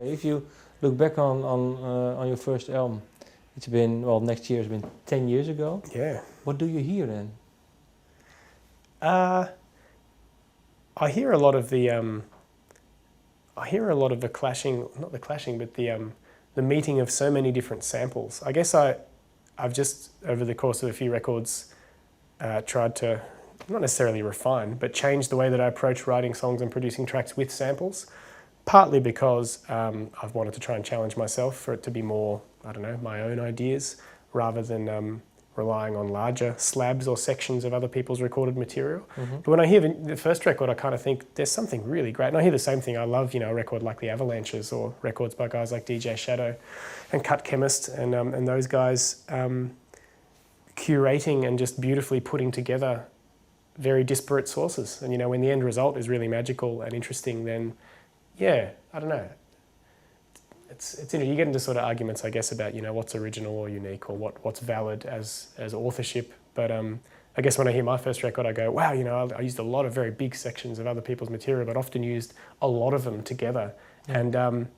If you look back on your first album, it's been, well, next year has been 10 years ago. Yeah. What do you hear then? I hear a lot of the clashing, not the clashing, but the meeting of so many different samples. I guess I've just, over the course of a few records, tried to, not necessarily refine, but change the way that I approach writing songs and producing tracks with samples, partly because I've wanted to try and challenge myself for it to be more, I don't know, my own ideas, rather than relying on larger slabs or sections of other people's recorded material. Mm-hmm. But when I hear the first record, I kind of think there's something really great. And I hear the same thing. I love, a record like The Avalanches or records by guys like DJ Shadow and Cut Chemist and those guys curating and just beautifully putting together very disparate sources. And, when the end result is really magical and interesting, then, yeah, I don't know. You get into sort of arguments, I guess, about what's original or unique or what's valid as authorship. But I guess when I hear my first record, I go, wow, I used a lot of very big sections of other people's material, but often used a lot of them together. Yeah. And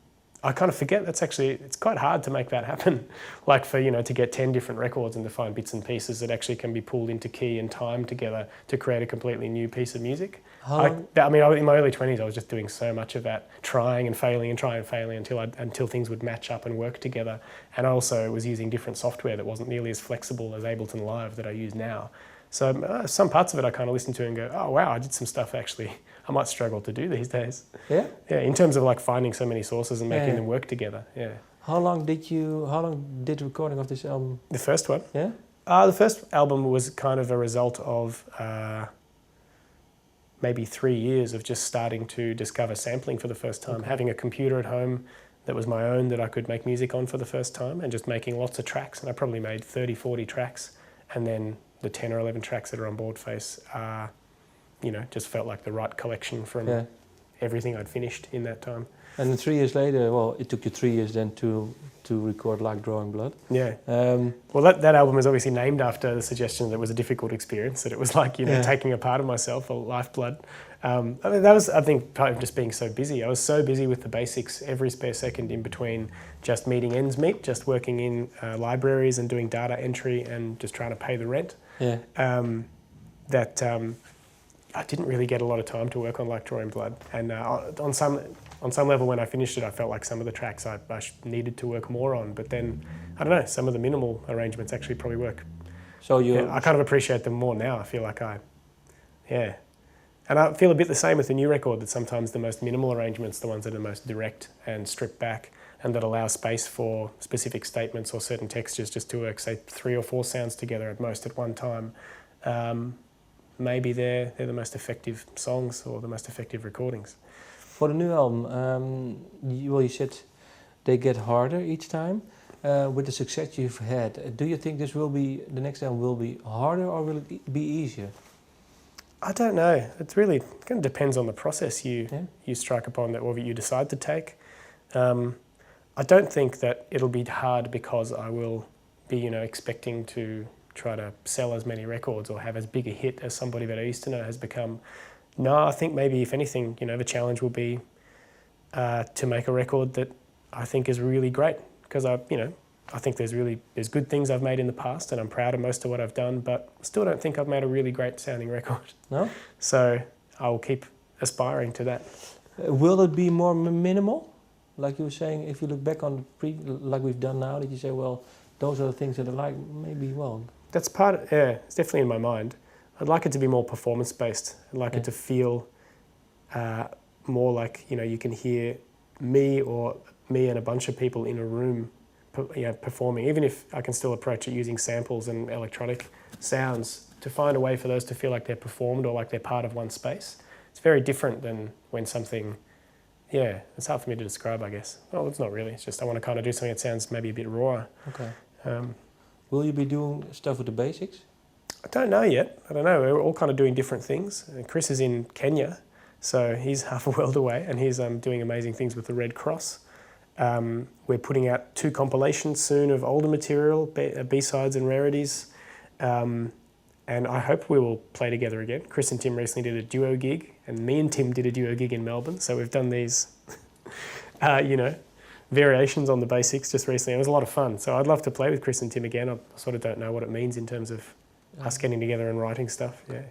I kind of forget it's quite hard to make that happen. Like to get 10 different records and to find bits and pieces that actually can be pulled into key and time together to create a completely new piece of music. In my early 20s, I was just doing so much of that, trying and failing until things would match up and work together. And I also was using different software that wasn't nearly as flexible as Ableton Live that I use now. So some parts of it I kind of listen to and go, oh wow, I did some stuff actually I might struggle to do these days. Yeah? Yeah, in terms of like finding so many sources and making them work together, yeah. How long did the recording of this album? The first one? Yeah? The first album was kind of a result of maybe 3 years of just starting to discover sampling for the first time, having a computer at home that was my own that I could make music on for the first time and just making lots of tracks. And I probably made 30, 40 tracks. And then the 10 or 11 tracks that are on board Face just felt like the right collection from everything I'd finished in that time. And then 3 years later, well, it took you 3 years then to record Like Drawing Blood. Yeah. Well, that album is obviously named after the suggestion that it was a difficult experience, that it was like, taking a part of myself, a lifeblood. That was, I think, part of just being so busy. I was so busy with the basics every spare second in between just meeting ends meet, just working in libraries and doing data entry and just trying to pay the rent. Yeah. I didn't really get a lot of time to work on Like Drawing Blood. And on some level, when I finished it, I felt like some of the tracks I needed to work more on. But then, I don't know, some of the minimal arrangements actually probably work. So I kind of appreciate them more now. I feel like and I feel a bit the same with the new record, that sometimes the most minimal arrangements, the ones that are most direct and stripped back and that allow space for specific statements or certain textures just to work, say, 3 or 4 sounds together at most at one time. Maybe they're the most effective songs or the most effective recordings. For the new album, you said they get harder each time. With the success you've had, do you think the next album will be harder or will it be easier? I don't know. It really kind of depends on the process you strike upon, or that you decide to take. I don't think that it'll be hard because I will be, expecting to try to sell as many records or have as big a hit as somebody that I used to know has become. No, I think maybe if anything, the challenge will be to make a record that I think is really great, because I think there's good things I've made in the past and I'm proud of most of what I've done, but I still don't think I've made a really great sounding record. No? So I will keep aspiring to that. Will it be more minimal? Like you were saying, if you look back on like we've done now, did you say, well, those are the things that I like, maybe, well... That's it's definitely in my mind. I'd like it to be more performance-based. I'd like it to feel more like, you can hear me and a bunch of people in a room performing, even if I can still approach it using samples and electronic sounds, to find a way for those to feel like they're performed or like they're part of one space. It's very different than when something, it's hard for me to describe, I guess. Well, it's not really. It's just I want to kind of do something that sounds maybe a bit raw. Okay. Will you be doing stuff with the basics? I don't know yet. I don't know. We're all kind of doing different things. Chris is in Kenya, so he's half a world away, and he's doing amazing things with the Red Cross. We're putting out 2 compilations soon of older material, B-sides and rarities, and I hope we will play together again. Chris and Tim recently did a duo gig, and me and Tim did a duo gig in Melbourne, so we've done these, variations on the basics just recently. It was a lot of fun. So I'd love to play with Chris and Tim again. I sort of don't know what it means in terms of us getting together and writing stuff. Yeah.